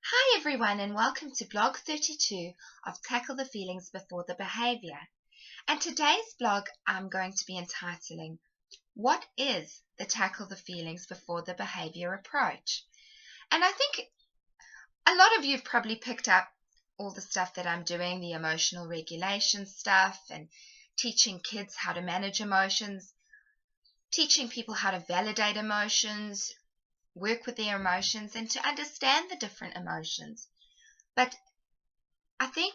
Hi everyone and welcome to blog 32 of Tackle the Feelings Before the Behaviour. And today's blog I'm going to be entitling, What is the Tackle the Feelings Before the Behaviour approach? And I think a lot of you have probably picked up all the stuff that I'm doing, the emotional regulation stuff and teaching kids how to manage emotions, teaching people how to validate emotions, work with their emotions and to understand the different emotions. But I think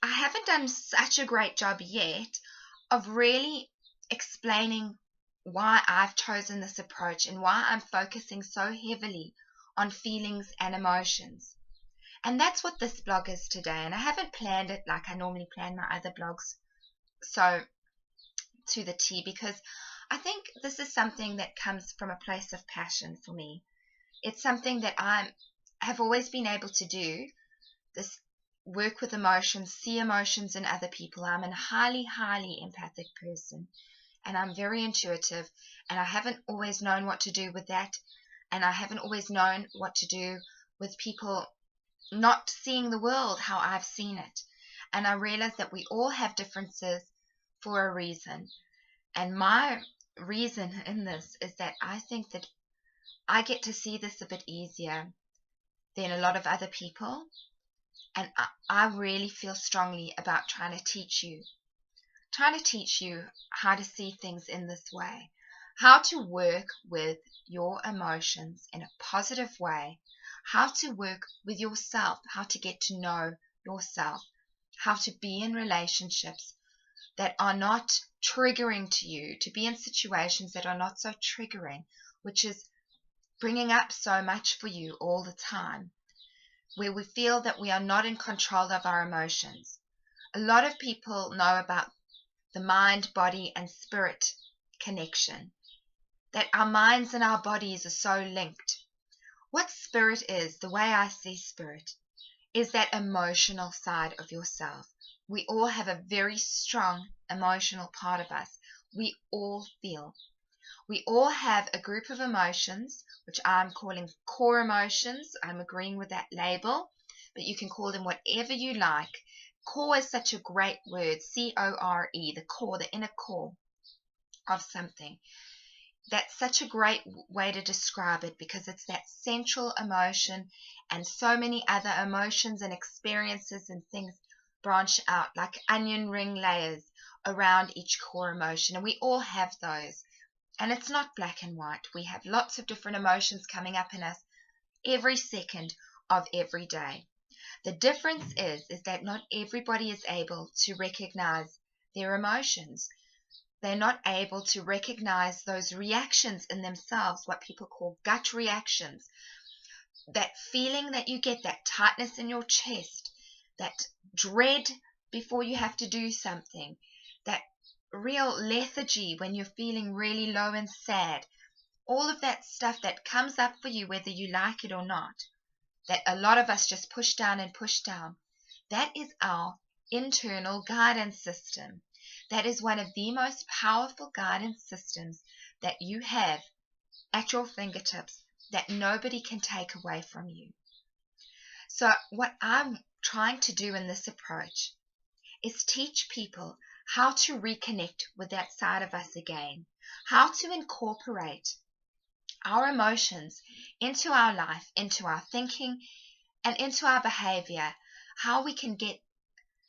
I haven't done such a great job yet of really explaining why I've chosen this approach and why I'm focusing so heavily on feelings and emotions. And that's what this blog is today. And I haven't planned it like I normally plan my other blogs so to the T, because I think this is something that comes from a place of passion for me. It's something that I have always been able to do, this work with emotions, see emotions in other people. I'm a highly empathic person, and I'm very intuitive, and I haven't always known what to do with that, and I haven't always known what to do with people not seeing the world how I've seen it. And I realize that we all have differences for a reason, and my reason in this is that I think that I get to see this a bit easier than a lot of other people, and I really feel strongly about trying to teach you how to see things in this way, how to work with your emotions in a positive way, how to work with yourself, how to get to know yourself, how to be in relationships that are not triggering to you, to be in situations that are not so triggering, which is bringing up so much for you all the time, where we feel that we are not in control of our emotions. A lot of people know about the mind, body, and spirit connection, that our minds and our bodies are so linked. What spirit is, the way I see spirit, is that emotional side of yourself. We all have a very strong emotional part of us. We all feel. We all have a group of emotions, which I'm calling core emotions. I'm agreeing with that label, but you can call them whatever you like. Core is such a great word, C-O-R-E, the core, the inner core of something. That's such a great way to describe it, because it's that central emotion, and so many other emotions and experiences and things branch out like onion ring layers around each core emotion, and we all have those. And it's not black and white. We have lots of different emotions coming up in us every second of every day. The difference is that not everybody is able to recognize their emotions. They're not able to recognize those reactions in themselves, what people call gut reactions. That feeling that you get, that tightness in your chest, that dread before you have to do something, that real lethargy when you're feeling really low and sad, all of that stuff that comes up for you whether you like it or not, that a lot of us just push down, that is our internal guidance system. That is one of the most powerful guidance systems that you have at your fingertips, that nobody can take away from you. So what I'm trying to do in this approach is teach people how to reconnect with that side of us again, how to incorporate our emotions into our life, into our thinking, and into our behavior, how we can get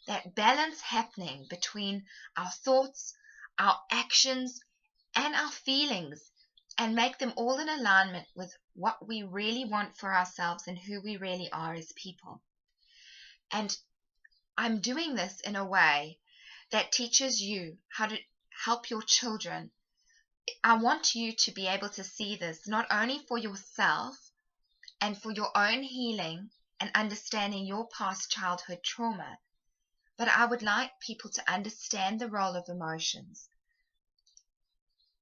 that balance happening between our thoughts, our actions, and our feelings, and make them all in alignment with what we really want for ourselves and who we really are as people. And I'm doing this in a way that teaches you how to help your children. I want you to be able to see this not only for yourself and for your own healing and understanding your past childhood trauma, but I would like people to understand the role of emotions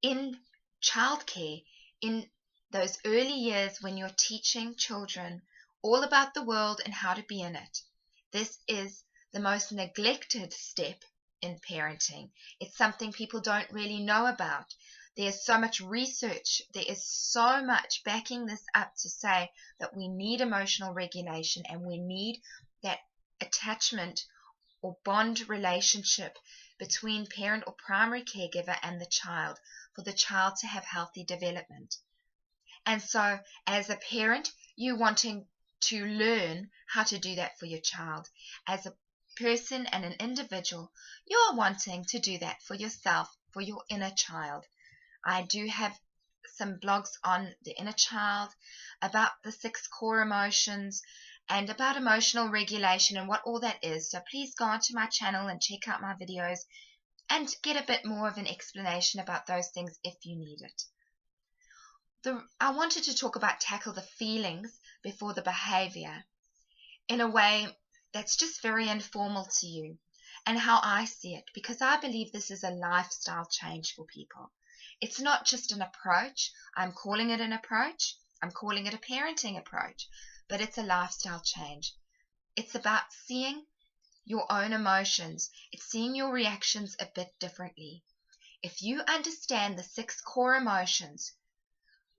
in childcare, in those early years when you're teaching children all about the world and how to be in it. This is the most neglected step in parenting. It's something people don't really know about. There's so much research, there is so much backing this up to say that we need emotional regulation and we need that attachment or bond relationship between parent or primary caregiver and the child for the child to have healthy development. And so as a parent, you wanting to learn how to do that for your child. As a person and an individual, you're wanting to do that for yourself, for your inner child. I do have some blogs on the inner child, about the 6 core emotions, and about emotional regulation and what all that is. So please go onto my channel and check out my videos and get a bit more of an explanation about those things if you need it. I wanted to talk about tackle the feelings before the behavior in a way that's just very informal to you and how I see it, because I believe this is a lifestyle change for people. It's not just an approach. I'm calling it an approach. I'm calling it a parenting approach, but it's a lifestyle change. It's about seeing your own emotions. It's seeing your reactions a bit differently. If you understand the 6 core emotions,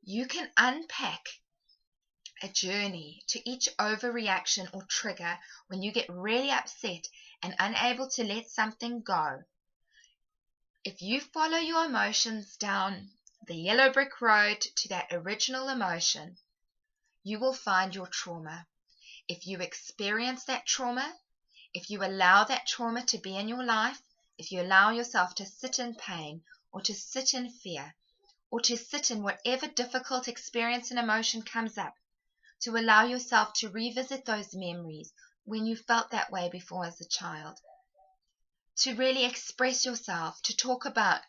you can unpack a journey to each overreaction or trigger when you get really upset and unable to let something go. If you follow your emotions down the yellow brick road to that original emotion, you will find your trauma. If you experience that trauma, if you allow that trauma to be in your life, if you allow yourself to sit in pain or to sit in fear or to sit in whatever difficult experience and emotion comes up, to allow yourself to revisit those memories when you felt that way before as a child, to really express yourself, to talk about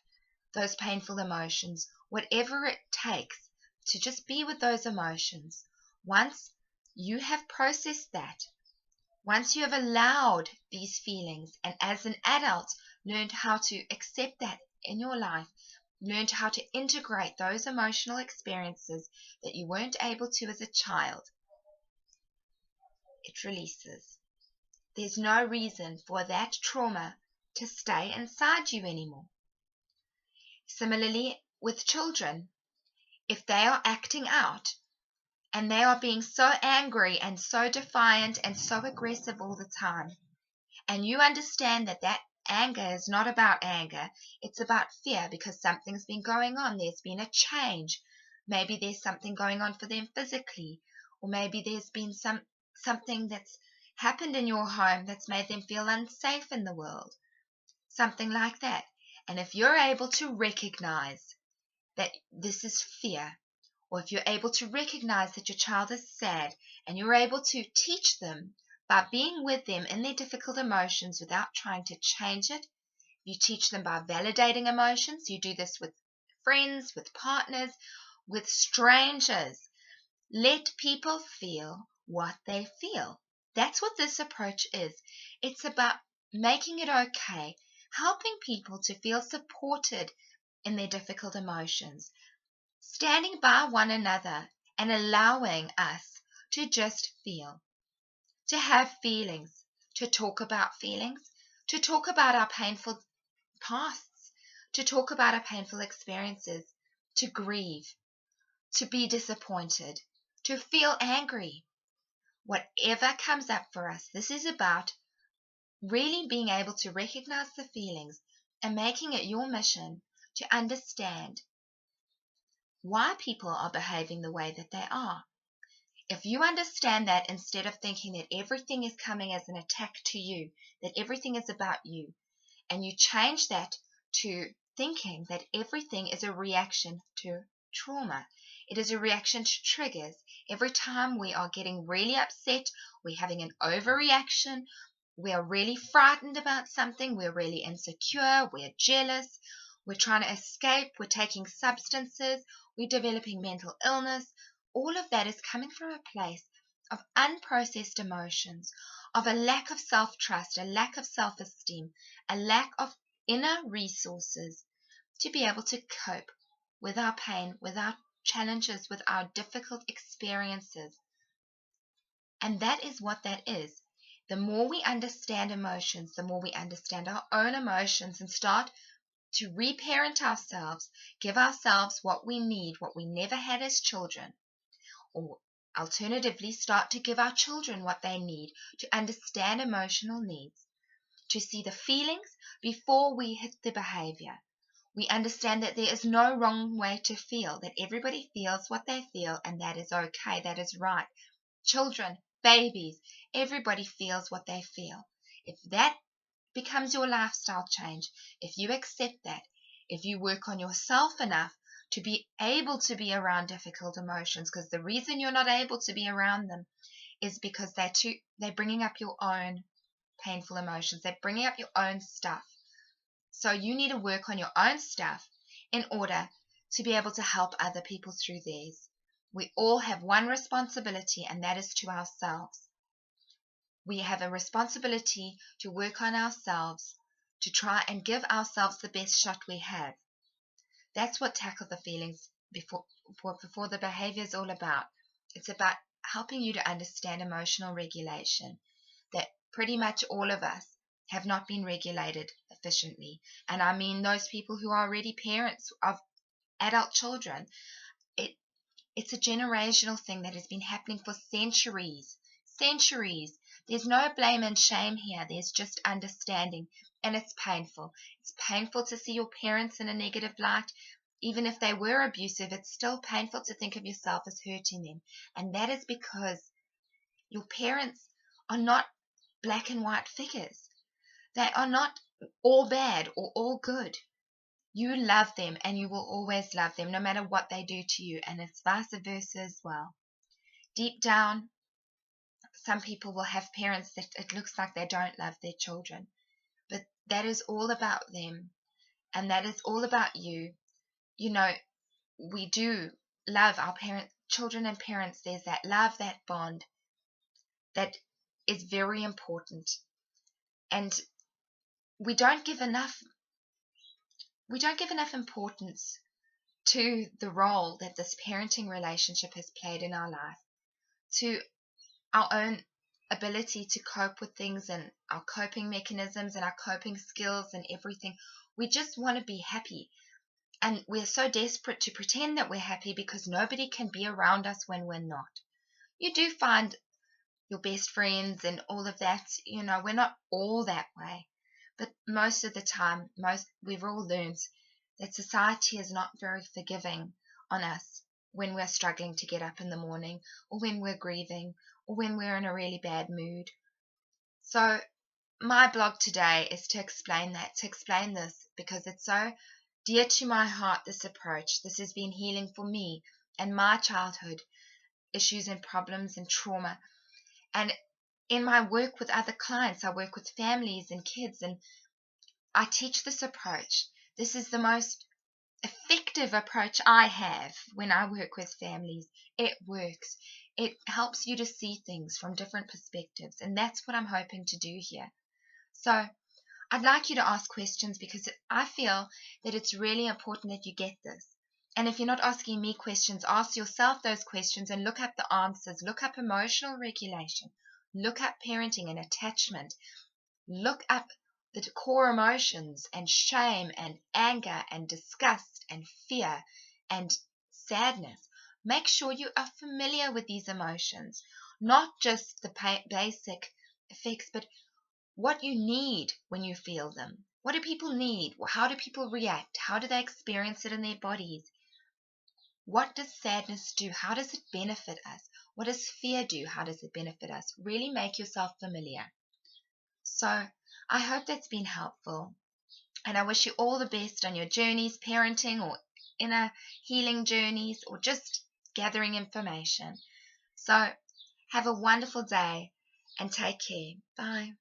those painful emotions, whatever it takes to just be with those emotions. Once you have processed that, once you have allowed these feelings and as an adult learned how to accept that in your life, learned how to integrate those emotional experiences that you weren't able to as a child, it releases. There's no reason for that trauma to stay inside you anymore. Similarly, with children, if they are acting out and they are being so angry and so defiant and so aggressive all the time, and you understand that that anger is not about anger, it's about fear because something's been going on, there's been a change, maybe there's something going on for them physically, or maybe there's been something that's happened in your home that's made them feel unsafe in the world, something like that. And if you're able to recognize that this is fear, or if you're able to recognize that your child is sad and you're able to teach them by being with them in their difficult emotions without trying to change it, you teach them by validating emotions. You do this with friends, with partners, with strangers. Let people feel what they feel. That's what this approach is. It's about making it okay, helping people to feel supported in their difficult emotions, standing by one another and allowing us to just feel, to have feelings, to talk about feelings, to talk about our painful pasts, to talk about our painful experiences, to grieve, to be disappointed, to feel angry. Whatever comes up for us, this is about really being able to recognize the feelings and making it your mission to understand why people are behaving the way that they are. If you understand that, instead of thinking that everything is coming as an attack to you, that everything is about you, and you change that to thinking that everything is a reaction to trauma. It is a reaction to triggers. Every time we are getting really upset, we're having an overreaction, we are really frightened about something, we're really insecure, we're jealous, we're trying to escape, we're taking substances, we're developing mental illness. All of that is coming from a place of unprocessed emotions, of a lack of self-trust, a lack of self-esteem, a lack of inner resources to be able to cope with our pain, with our challenges, with our difficult experiences. And that is what that is. The more we understand emotions, the more we understand our own emotions and start to reparent ourselves, give ourselves what we need, what we never had as children, or alternatively start to give our children what they need to understand emotional needs, to see the feelings before we hit the behavior. We understand that there is no wrong way to feel, that everybody feels what they feel, and that is okay, that is right. Children, babies, everybody feels what they feel. If that becomes your lifestyle change, if you accept that, if you work on yourself enough to be able to be around difficult emotions, because the reason you're not able to be around them is because they're bringing up your own painful emotions, they're bringing up your own stuff. So you need to work on your own stuff in order to be able to help other people through theirs. We all have one responsibility, and that is to ourselves. We have a responsibility to work on ourselves, to try and give ourselves the best shot we have. That's what Tackle the Feelings before the behavior is all about. It's about helping you to understand emotional regulation, that pretty much all of us have not been regulated efficiently. And I mean those people who are already parents of adult children. It's a generational thing that has been happening for centuries. Centuries. There's no blame and shame here. There's just understanding. And it's painful. It's painful to see your parents in a negative light. Even if they were abusive, it's still painful to think of yourself as hurting them. And that is because your parents are not black and white figures. They are not all bad or all good. You love them, and you will always love them no matter what they do to you, and it's vice versa as well. Deep down, some people will have parents that it looks like they don't love their children, but that is all about them, and that is all about you. You know, we do love our children and parents. There's that love, that bond that is very important, and we don't give enough importance to the role that this parenting relationship has played in our life, to our own ability to cope with things and our coping mechanisms and our coping skills and everything. We just want to be happy, and we're so desperate to pretend that we're happy because nobody can be around us when we're not. You do find your best friends and all of that, we're not all that way, but most of the time, we've all learned that society is not very forgiving on us when we're struggling to get up in the morning, or when we're grieving, or when we're in a really bad mood. So my blog today is to explain this, because it's so dear to my heart, this approach. This has been healing for me and my childhood issues and problems and trauma. And in my work with other clients, I work with families and kids, and I teach this approach. This is the most effective approach I have when I work with families. It works. It helps you to see things from different perspectives, and that's what I'm hoping to do here. So I'd like you to ask questions, because I feel that it's really important that you get this. And if you're not asking me questions, ask yourself those questions and look up the answers. Look up emotional regulation. Look up parenting and attachment. Look up the core emotions and shame and anger and disgust and fear and sadness. Make sure you are familiar with these emotions, not just the basic effects, but what you need when you feel them. What do people need? How do people react? How do they experience it in their bodies? What does sadness do? How does it benefit us? What does fear do? How does it benefit us? Really make yourself familiar. So I hope that's been helpful, and I wish you all the best on your journeys, parenting or inner healing journeys, or just gathering information. So have a wonderful day and take care. Bye.